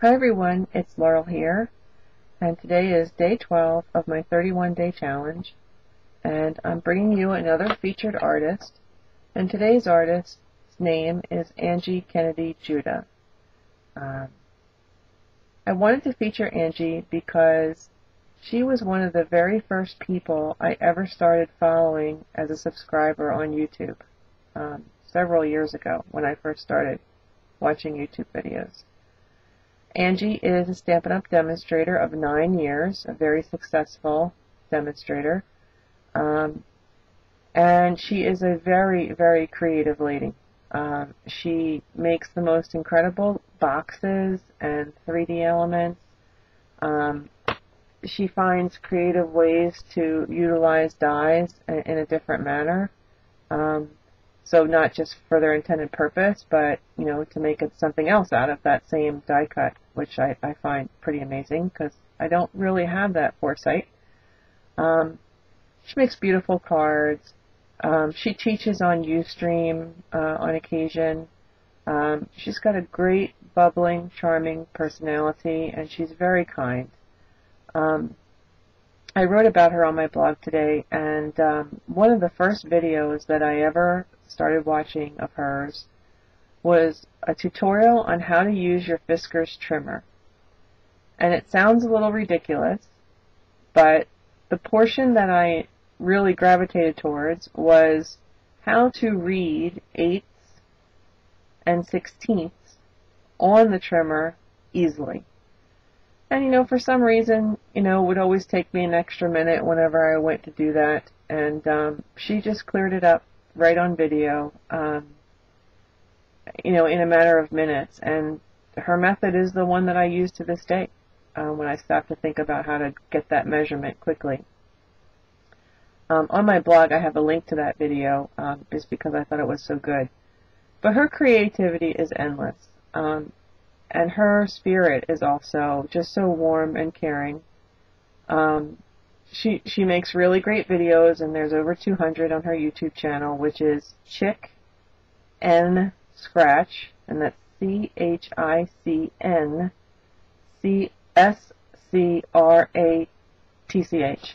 Hi everyone, it's Laurel here, and today is day 12 of my 31-day challenge, and I'm bringing you another featured artist, and today's artist's name is Angie Kennedy Judah. I wanted to feature Angie because she was one of the very first people I ever started following as a subscriber on YouTube, several years ago when I first started watching YouTube videos. Angie is a Stampin' Up! Demonstrator of 9 years, a very successful demonstrator, and she is a very, very creative lady. She makes the most incredible boxes and 3D elements. She finds creative ways to utilize dies in a different manner. So not just for their intended purpose, but, to make it something else out of that same die cut, which I find pretty amazing because I don't really have that foresight. She makes beautiful cards. She teaches on Ustream on occasion. She's got a great, bubbling, charming personality, and she's very kind. I wrote about her on my blog today, and one of the first videos that I ever started watching of hers was a tutorial on how to use your Fiskars trimmer. And it sounds a little ridiculous, but the portion that I really gravitated towards was how to read 8ths and 16ths on the trimmer easily. And, for some reason, it would always take me an extra minute whenever I went to do that. And she just cleared it up right on video, in a matter of minutes. And her method is the one that I use to this day when I stop to think about how to get that measurement quickly. On my blog, I have a link to that video just because I thought it was so good. But her creativity is endless. And her spirit is also just so warm and caring. She makes really great videos, and there's over 200 on her YouTube channel, which is Chick N Scratch, and that's CHICNCSCRATCH.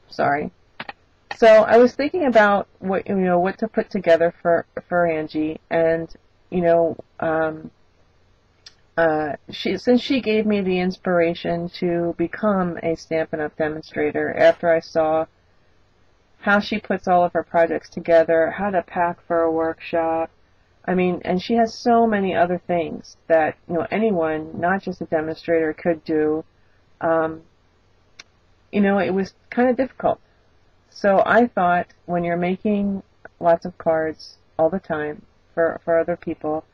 Sorry. So I was thinking about what to put together for Angie, and since she gave me the inspiration to become a Stampin' Up! Demonstrator after I saw how she puts all of her projects together, how to pack for a workshop. And she has so many other things that, anyone, not just a demonstrator, could do. It was kind of difficult. So I thought, when you're making lots of cards all the time for other people,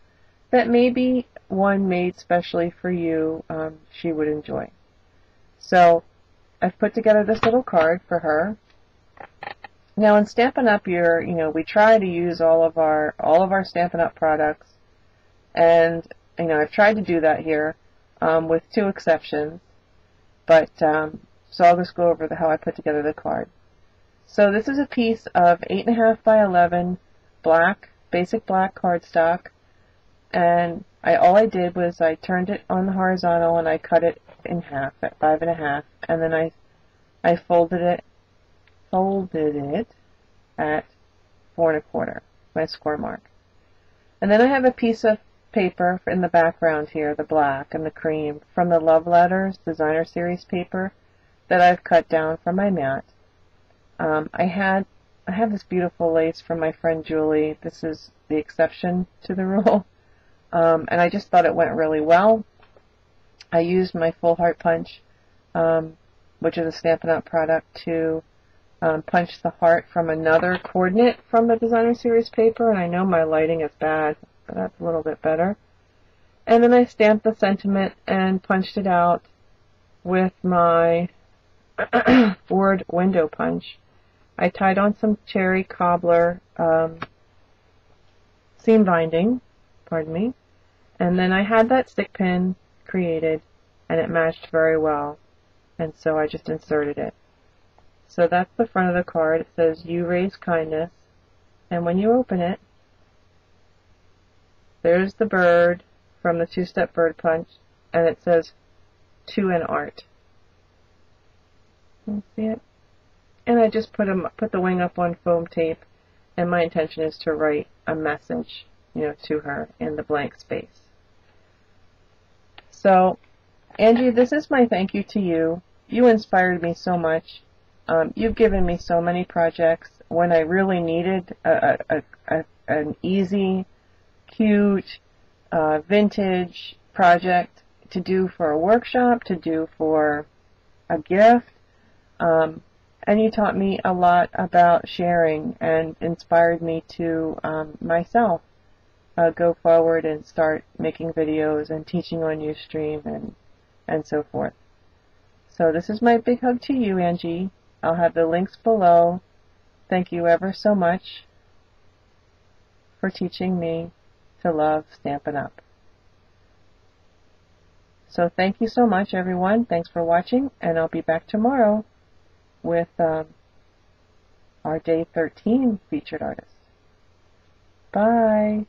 that maybe one made specially for you she would enjoy. So I've put together this little card for her. Now in Stampin' Up! We try to use all of our Stampin' Up! Products, and I've tried to do that here with 2 exceptions. But so I'll just go over how I put together the card. So this is a piece of 8.5 by 11 basic black cardstock. And all I did was I turned it on the horizontal and I cut it in half at 5.5, and then I folded it at 4.25, my score mark. And then I have a piece of paper in the background here, the black and the cream, from the Love Letters Designer Series paper that I've cut down from my mat. I had this beautiful lace from my friend Julie. This is the exception to the rule. And I just thought it went really well. I used my Full Heart Punch, which is a Stampin' Up! Product, to punch the heart from another coordinate from the Designer Series paper. And I know my lighting is bad, but that's a little bit better. And then I stamped the sentiment and punched it out with my Ford window punch. I tied on some cherry cobbler seam binding, and then I had that stick pin created, and it matched very well, and so I just inserted it. So that's the front of the card. It says, "You raise kindness," and when you open it, there's the bird from the two-step bird punch, and it says "To an Art." Can you see it? And I just put the wing up on foam tape, and my intention is to write a message, to her in the blank space. So, Angie, this is my thank you to you. You inspired me so much. You've given me so many projects when I really needed an easy, cute, vintage project to do for a workshop, to do for a gift. And you taught me a lot about sharing and inspired me to myself go forward and start making videos and teaching on Ustream and so forth. So this is my big hug to you, Angie. I'll have the links below. Thank you ever so much for teaching me to love Stampin' Up! So thank you so much, everyone. Thanks for watching, and I'll be back tomorrow with our Day 13 featured artist. Bye.